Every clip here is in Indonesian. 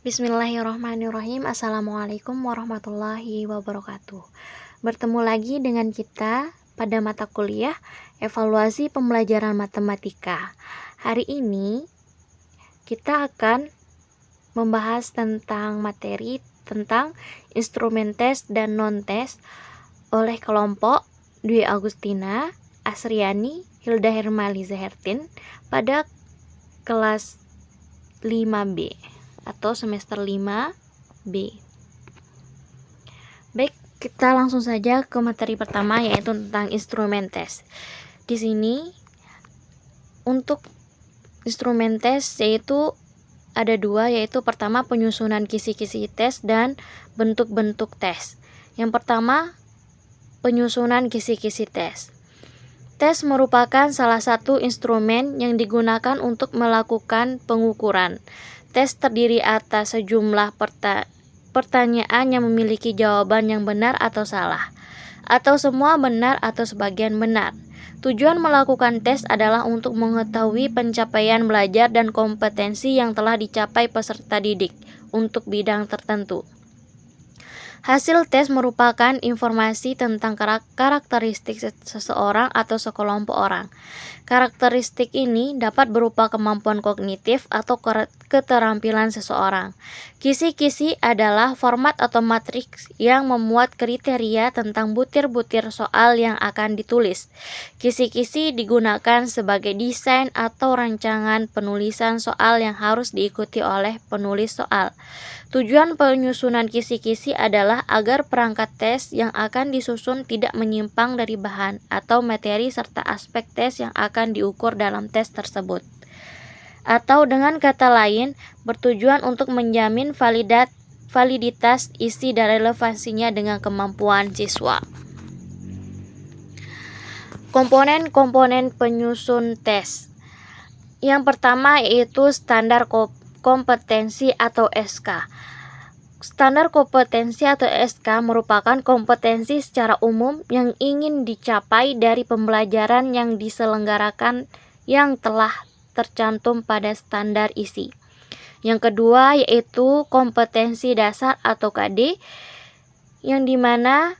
Bismillahirrahmanirrahim. Assalamualaikum warahmatullahi wabarakatuh. Bertemu lagi dengan kita pada mata kuliah Evaluasi Pembelajaran Matematika. Hari ini kita akan membahas tentang materi tentang instrumen tes dan non-tes oleh kelompok Dwi Agustina, Asriani, Hilda Hermaliza Hertin pada kelas 5B atau semester 5B. Baik, kita langsung saja ke materi pertama, yaitu tentang instrumen tes. Di sini untuk instrumen tes yaitu ada dua, yaitu pertama penyusunan kisi-kisi tes dan bentuk-bentuk tes. Yang pertama, penyusunan kisi-kisi tes. Tes merupakan salah satu instrumen yang digunakan untuk melakukan pengukuran. Tes terdiri atas sejumlah pertanyaan yang memiliki jawaban yang benar atau salah, atau semua benar atau sebagian benar. Tujuan melakukan tes adalah untuk mengetahui pencapaian belajar dan kompetensi yang telah dicapai peserta didik untuk bidang tertentu. Hasil tes merupakan informasi tentang karakteristik seseorang atau sekelompok orang. Karakteristik ini dapat berupa kemampuan kognitif atau keterampilan seseorang. Kisi-kisi adalah format atau matriks yang memuat kriteria tentang butir-butir soal yang akan ditulis. Kisi-kisi digunakan sebagai desain atau rancangan penulisan soal yang harus diikuti oleh penulis soal. Tujuan penyusunan kisi-kisi adalah agar perangkat tes yang akan disusun tidak menyimpang dari bahan atau materi serta aspek tes yang akan diukur dalam tes tersebut. Atau dengan kata lain, bertujuan untuk menjamin validitas isi dan relevansinya dengan kemampuan siswa. Komponen-komponen penyusun tes. Yang pertama yaitu standar kompetensi atau SK. Standar kompetensi atau SK merupakan kompetensi secara umum yang ingin dicapai dari pembelajaran yang diselenggarakan yang telah tercantum pada standar isi. Yang kedua yaitu kompetensi dasar atau KD, yang dimana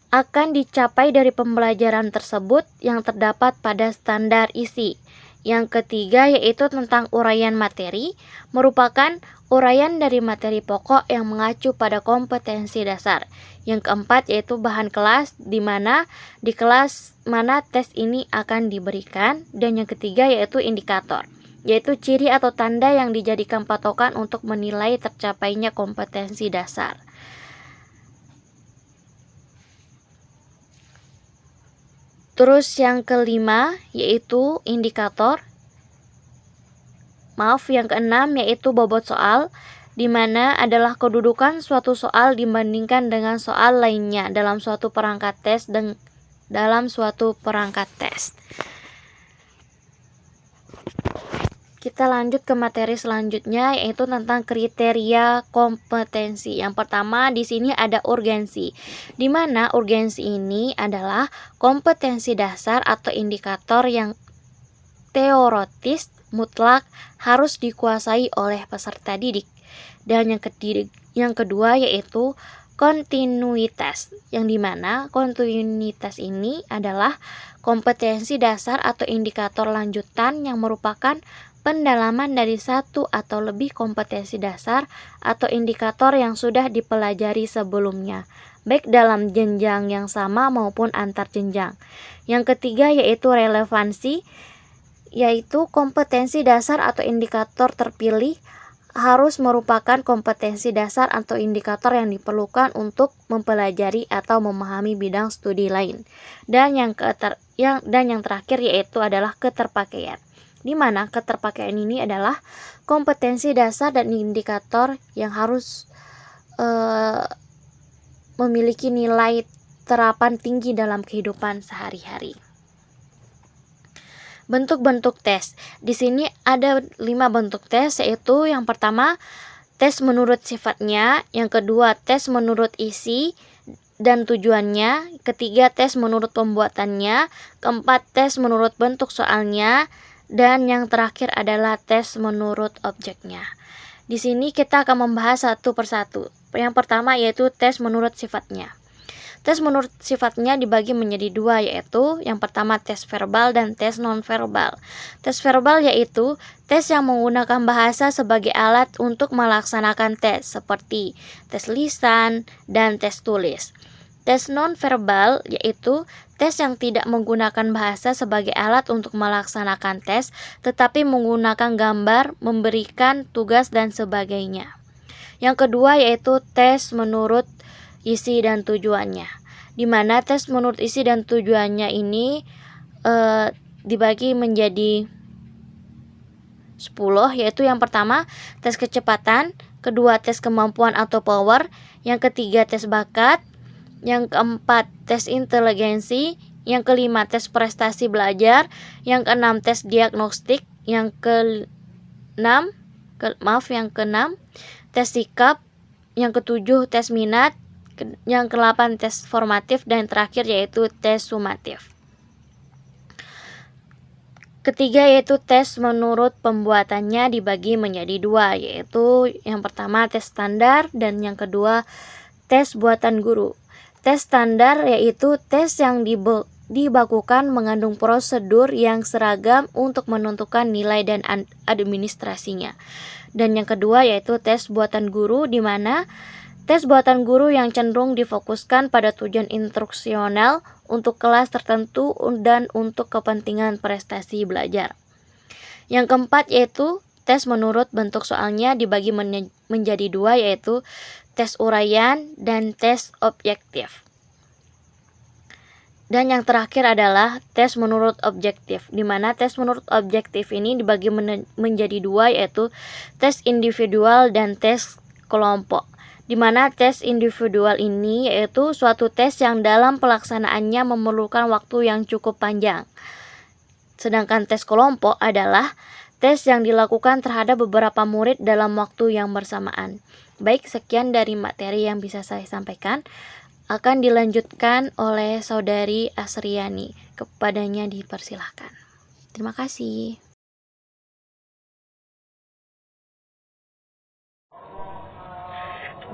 akan dicapai dari pembelajaran tersebut yang terdapat pada standar isi. Yang ketiga yaitu tentang uraian materi, merupakan uraian dari materi pokok yang mengacu pada kompetensi dasar. Yang keempat yaitu bahan kelas, di mana di kelas mana tes ini akan diberikan. Dan yang ketiga yaitu indikator, yaitu ciri atau tanda yang dijadikan patokan untuk menilai tercapainya kompetensi dasar. Terus yang kelima yaitu indikator. Yang keenam yaitu bobot soal, di mana adalah kedudukan suatu soal dibandingkan dengan soal lainnya dalam suatu perangkat tes Kita lanjut ke materi selanjutnya, yaitu tentang kriteria kompetensi. Yang pertama di sini ada urgensi, di mana urgensi ini adalah kompetensi dasar atau indikator yang teoritis mutlak harus dikuasai oleh peserta didik. Dan yang kedua yaitu kontinuitas, yang dimana kontinuitas ini adalah kompetensi dasar atau indikator lanjutan yang merupakan pendalaman dari satu atau lebih kompetensi dasar atau indikator yang sudah dipelajari sebelumnya, baik dalam jenjang yang sama maupun antar jenjang. Yang ketiga yaitu relevansi, yaitu kompetensi dasar atau indikator terpilih harus merupakan kompetensi dasar atau indikator yang diperlukan untuk mempelajari atau memahami bidang studi lain. Dan yang terakhir yaitu adalah keterpakaian, di mana keterpakaian ini adalah kompetensi dasar dan indikator yang harus memiliki nilai terapan tinggi dalam kehidupan sehari-hari. Bentuk-bentuk tes. Di sini ada 5 bentuk tes, yaitu yang pertama tes menurut sifatnya, yang kedua tes menurut isi dan tujuannya, ketiga tes menurut pembuatannya, keempat tes menurut bentuk soalnya, dan yang terakhir adalah tes menurut objeknya. Di sini kita akan membahas satu persatu. Yang pertama yaitu tes menurut sifatnya. Tes menurut sifatnya dibagi menjadi dua, yaitu yang pertama tes verbal dan tes nonverbal. Tes verbal yaitu tes yang menggunakan bahasa sebagai alat untuk melaksanakan tes, seperti tes lisan dan tes tulis. Tes nonverbal yaitu tes yang tidak menggunakan bahasa sebagai alat untuk melaksanakan tes, tetapi menggunakan gambar, memberikan tugas, dan sebagainya. Yang kedua yaitu tes menurut isi dan tujuannya, di mana tes menurut isi dan tujuannya ini dibagi menjadi 10, yaitu yang pertama tes kecepatan, kedua tes kemampuan atau power, yang ketiga tes bakat, yang keempat tes inteligensi, yang kelima tes prestasi belajar, yang keenam tes diagnostik, yang keenam tes sikap, yang ketujuh tes minat, yang ke-8 tes formatif, dan terakhir yaitu tes sumatif. Ketiga yaitu tes menurut pembuatannya dibagi menjadi dua, yaitu yang pertama tes standar dan yang kedua tes buatan guru. Tes standar yaitu tes yang dibakukan mengandung prosedur yang seragam untuk menentukan nilai dan administrasinya. Dan yang kedua yaitu tes buatan guru, di mana tes buatan guru yang cenderung difokuskan pada tujuan instruksional untuk kelas tertentu dan untuk kepentingan prestasi belajar. Yang keempat yaitu tes menurut bentuk soalnya dibagi menjadi dua, yaitu tes uraian dan tes objektif. Dan yang terakhir adalah tes menurut objektif, di mana tes menurut objektif ini dibagi menjadi dua, yaitu tes individual dan tes kelompok. Di mana tes individual ini yaitu suatu tes yang dalam pelaksanaannya memerlukan waktu yang cukup panjang. Sedangkan tes kelompok adalah tes yang dilakukan terhadap beberapa murid dalam waktu yang bersamaan. Baik, sekian dari materi yang bisa saya sampaikan. Akan dilanjutkan oleh Saudari Asriani. Kepadanya dipersilahkan. Terima kasih.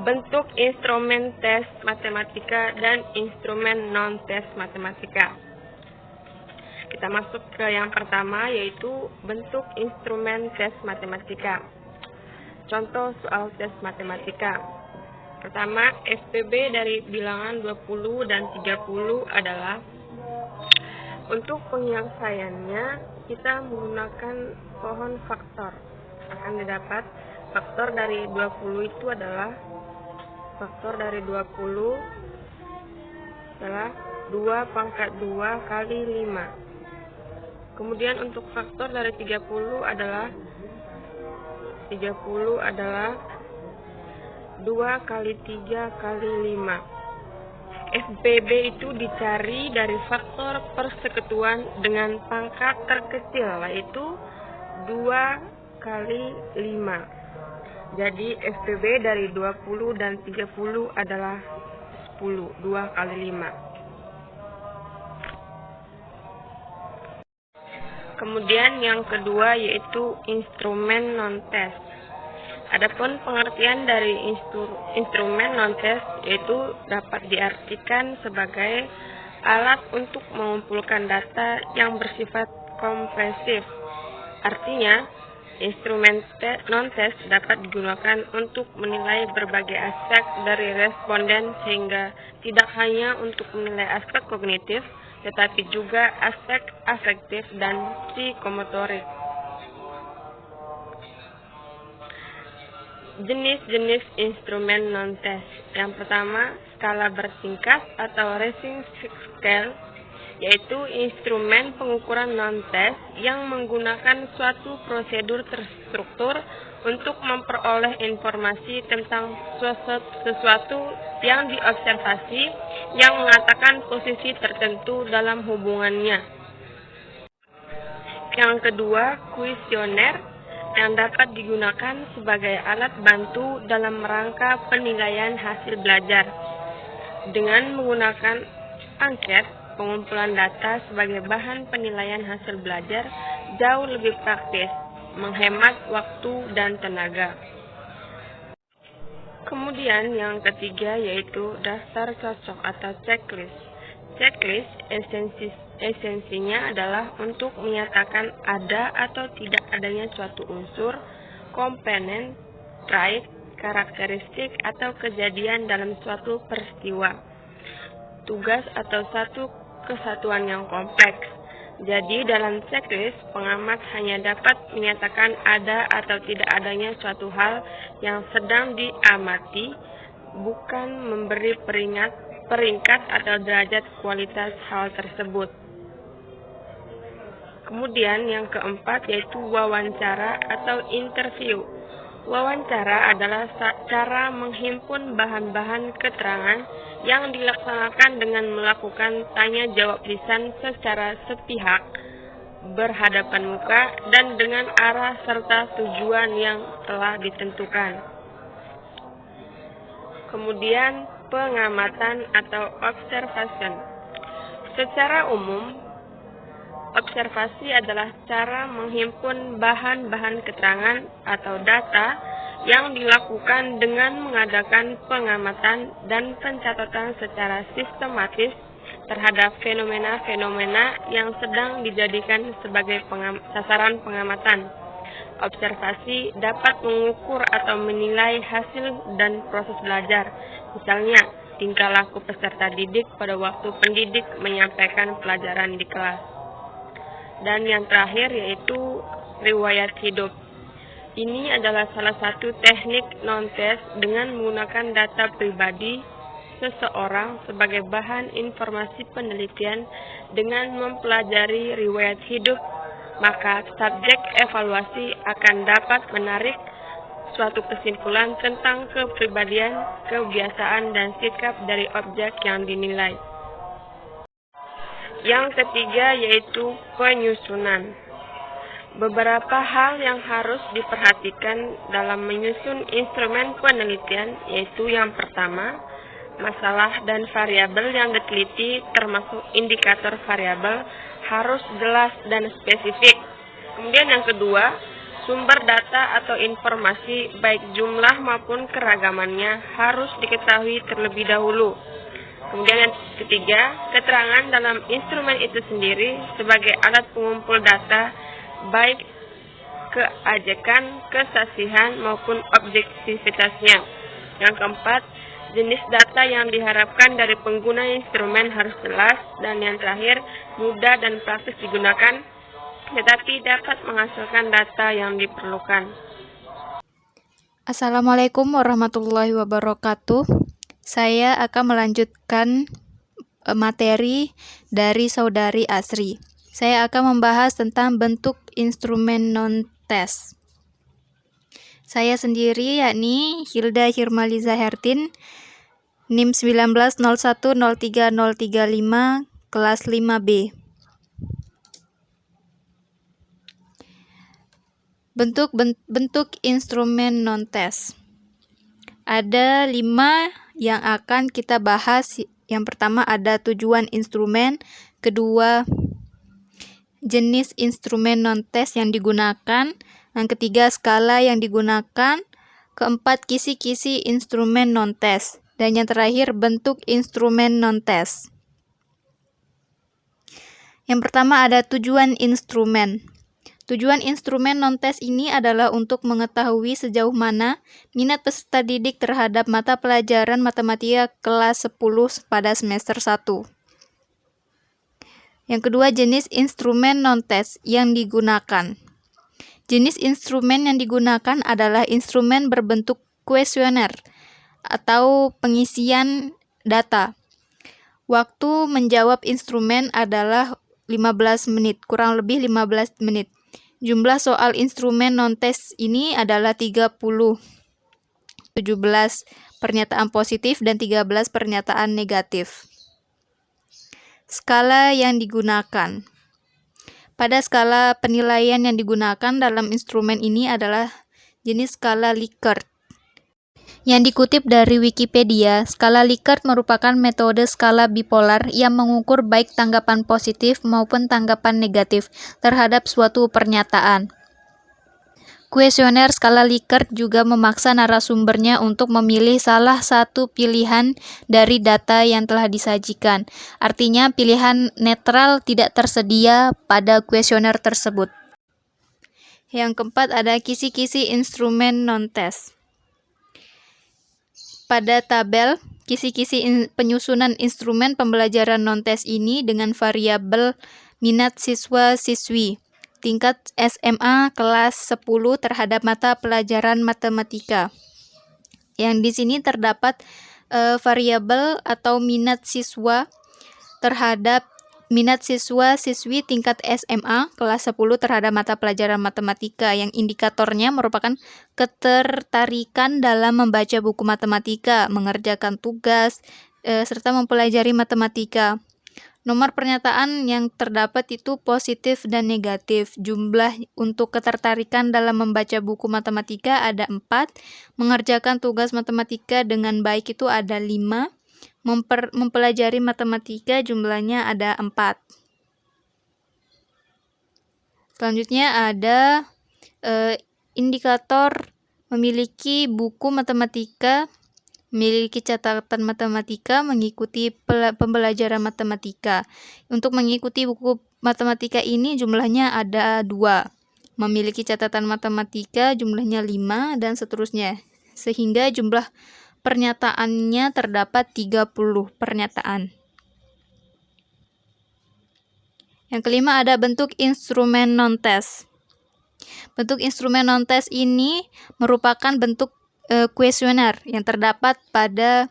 Bentuk instrumen tes matematika dan instrumen non-tes matematika. Kita masuk ke yang pertama, yaitu bentuk instrumen tes matematika. Contoh soal tes matematika. Pertama, SPB dari bilangan 20 dan 30 adalah, untuk penyelesaiannya kita menggunakan pohon faktor. Akan didapat faktor dari 20 itu adalah, faktor dari 20 adalah 2 pangkat 2 kali 5. Kemudian untuk faktor dari 30 adalah 2 kali 3 kali 5. SPB itu dicari dari faktor persekutuan dengan pangkat terkecil, yaitu 2 kali 5. Jadi SPB dari 20 dan 30 adalah 10, 2 kali 5. Kemudian yang kedua yaitu instrumen non-tes. Adapun pengertian dari instrumen non-tes yaitu dapat diartikan sebagai alat untuk mengumpulkan data yang bersifat kompresif. Artinya, instrumen non-tes dapat digunakan untuk menilai berbagai aspek dari responden, sehingga tidak hanya untuk menilai aspek kognitif, tetapi juga aspek afektif dan psikomotorik. Jenis-jenis instrumen non-tes. Yang pertama, skala bertingkat atau Racine Scale, yaitu instrumen pengukuran non-tes yang menggunakan suatu prosedur terstruktur untuk memperoleh informasi tentang sesuatu yang diobservasi yang mengatakan posisi tertentu dalam hubungannya. Yang kedua, kuesioner, yang dapat digunakan sebagai alat bantu dalam rangka penilaian hasil belajar. Dengan menggunakan angket, pengumpulan data sebagai bahan penilaian hasil belajar jauh lebih praktis, menghemat waktu dan tenaga. Kemudian yang ketiga yaitu daftar cocok atau checklist. Checklist esensinya adalah untuk menyatakan ada atau tidak adanya suatu unsur, komponen, trait, karakteristik atau kejadian dalam suatu peristiwa, tugas atau satu kesatuan yang kompleks. Jadi dalam checklist, pengamat hanya dapat menyatakan ada atau tidak adanya suatu hal yang sedang diamati, bukan memberi peringkat atau derajat kualitas hal tersebut. Kemudian yang keempat yaitu wawancara atau interview. Wawancara adalah cara menghimpun bahan-bahan keterangan yang dilaksanakan dengan melakukan tanya jawab lisan secara sepihak, berhadapan muka, dan dengan arah serta tujuan yang telah ditentukan. Kemudian pengamatan atau observation. Secara umum, observasi adalah cara menghimpun bahan-bahan keterangan atau data yang dilakukan dengan mengadakan pengamatan dan pencatatan secara sistematis terhadap fenomena-fenomena yang sedang dijadikan sebagai sasaran pengamatan. Observasi dapat mengukur atau menilai hasil dan proses belajar, misalnya tingkah laku peserta didik pada waktu pendidik menyampaikan pelajaran di kelas. Dan yang terakhir yaitu riwayat hidup. Ini adalah salah satu teknik non-tes dengan menggunakan data pribadi seseorang sebagai bahan informasi penelitian. Dengan mempelajari riwayat hidup, maka subjek evaluasi akan dapat menarik suatu kesimpulan tentang kepribadian, kebiasaan, dan sikap dari objek yang dinilai. Yang ketiga yaitu penyusunan. Beberapa hal yang harus diperhatikan dalam menyusun instrumen penelitian yaitu yang pertama, masalah dan variabel yang diteliti termasuk indikator variabel harus jelas dan spesifik. Kemudian yang kedua, sumber data atau informasi baik jumlah maupun keragamannya harus diketahui terlebih dahulu. Kemudian yang ketiga, keterangan dalam instrumen itu sendiri sebagai alat pengumpul data, baik keajekan, kesasihan, maupun objektivitasnya. Yang keempat, jenis data yang diharapkan dari pengguna instrumen harus jelas. Dan yang terakhir, mudah dan praktis digunakan, tetapi dapat menghasilkan data yang diperlukan. Assalamualaikum warahmatullahi wabarakatuh. Saya akan melanjutkan materi dari Saudari Asri. Saya akan membahas tentang bentuk instrumen non-tes. Saya sendiri yakni Hilda Hirmaliza Hertin, NIM 19010335, kelas 5B. Bentuk instrumen non-tes. Ada 5 yang akan kita bahas. Yang pertama ada tujuan instrumen, kedua jenis instrumen non-tes yang digunakan, yang ketiga skala yang digunakan, keempat kisi-kisi instrumen non-tes, dan yang terakhir bentuk instrumen non-tes. Yang pertama ada tujuan instrumen. Tujuan instrumen non-tes ini adalah untuk mengetahui sejauh mana minat peserta didik terhadap mata pelajaran matematika kelas 10 pada semester 1. Yang kedua, jenis instrumen non-tes yang digunakan. Jenis instrumen yang digunakan adalah instrumen berbentuk kuesioner atau pengisian data. Waktu menjawab instrumen adalah 15 menit, kurang lebih 15 menit. Jumlah soal instrumen non-tes ini adalah 30, 17 pernyataan positif dan 13 pernyataan negatif. Skala yang digunakan. Pada skala penilaian yang digunakan dalam instrumen ini adalah jenis skala Likert. Yang dikutip dari Wikipedia, skala Likert merupakan metode skala bipolar yang mengukur baik tanggapan positif maupun tanggapan negatif terhadap suatu pernyataan. Kuesioner skala Likert juga memaksa narasumbernya untuk memilih salah satu pilihan dari data yang telah disajikan. Artinya, pilihan netral tidak tersedia pada kuesioner tersebut. Yang keempat ada kisi-kisi instrumen non-tes. Pada tabel, kisi-kisi penyusunan instrumen pembelajaran non-tes ini dengan variabel minat siswa-siswi tingkat SMA kelas 10 terhadap mata pelajaran matematika. Yang di sini terdapat variabel atau minat siswa terhadap minat siswa-siswi tingkat SMA kelas 10 terhadap mata pelajaran matematika, yang indikatornya merupakan ketertarikan dalam membaca buku matematika, mengerjakan tugas, serta mempelajari matematika. Nomor pernyataan yang terdapat itu positif dan negatif. Jumlah untuk ketertarikan dalam membaca buku matematika ada 4, mengerjakan tugas matematika dengan baik itu ada 5, mempelajari matematika jumlahnya ada 4. Selanjutnya ada indikator memiliki buku matematika, memiliki catatan matematika, mengikuti pembelajaran matematika. Untuk mengikuti buku matematika ini jumlahnya ada 2, memiliki catatan matematika jumlahnya 5, dan seterusnya. Sehingga jumlah pernyataannya terdapat 30 pernyataan. Yang kelima ada bentuk instrumen non-tes. Bentuk instrumen non-tes ini merupakan bentuk kuesioner yang terdapat pada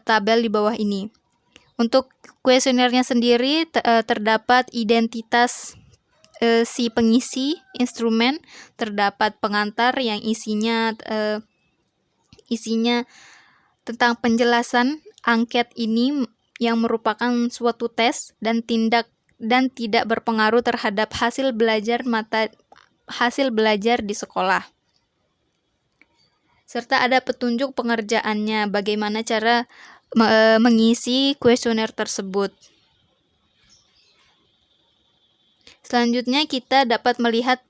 tabel di bawah ini. Untuk kuesionernya sendiri terdapat identitas si pengisi instrumen, terdapat pengantar yang isinya tentang penjelasan angket ini yang merupakan suatu tes dan tidak berpengaruh terhadap hasil belajar di sekolah. Serta ada petunjuk pengerjaannya, bagaimana cara mengisi kuesioner tersebut. Selanjutnya kita dapat melihat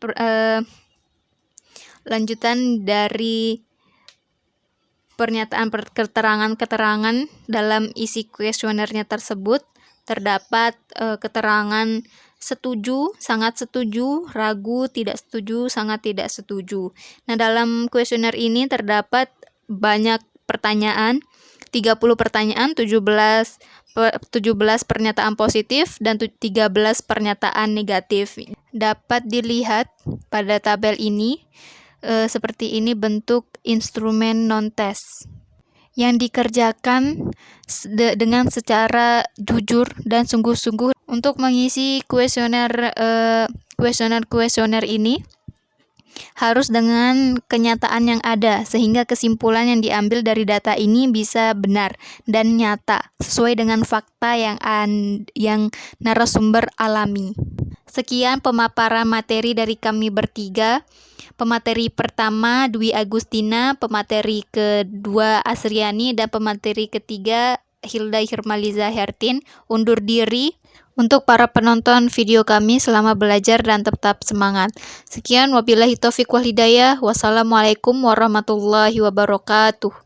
lanjutan dari pernyataan keterangan dalam isi kuesionernya tersebut. Terdapat keterangan setuju, sangat setuju, ragu, tidak setuju, sangat tidak setuju. Nah, dalam kuesioner ini terdapat banyak pertanyaan, 30 pertanyaan, 17 pernyataan positif dan 13 pernyataan negatif. Dapat dilihat pada tabel ini seperti ini bentuk instrumen non-tes yang dikerjakan dengan secara jujur dan sungguh-sungguh. Untuk mengisi kuesioner ini harus dengan kenyataan yang ada, sehingga kesimpulan yang diambil dari data ini bisa benar dan nyata sesuai dengan fakta yang narasumber alami. Sekian pemaparan materi dari kami bertiga. Pemateri pertama Dwi Agustina, pemateri kedua Asriani, dan pemateri ketiga Hilda Hirmaliza Hertin. Undur diri. Untuk para penonton video kami, selamat belajar dan tetap semangat. Sekian, wabillahi taufiq wal hidayah. Wassalamualaikum warahmatullahi wabarakatuh.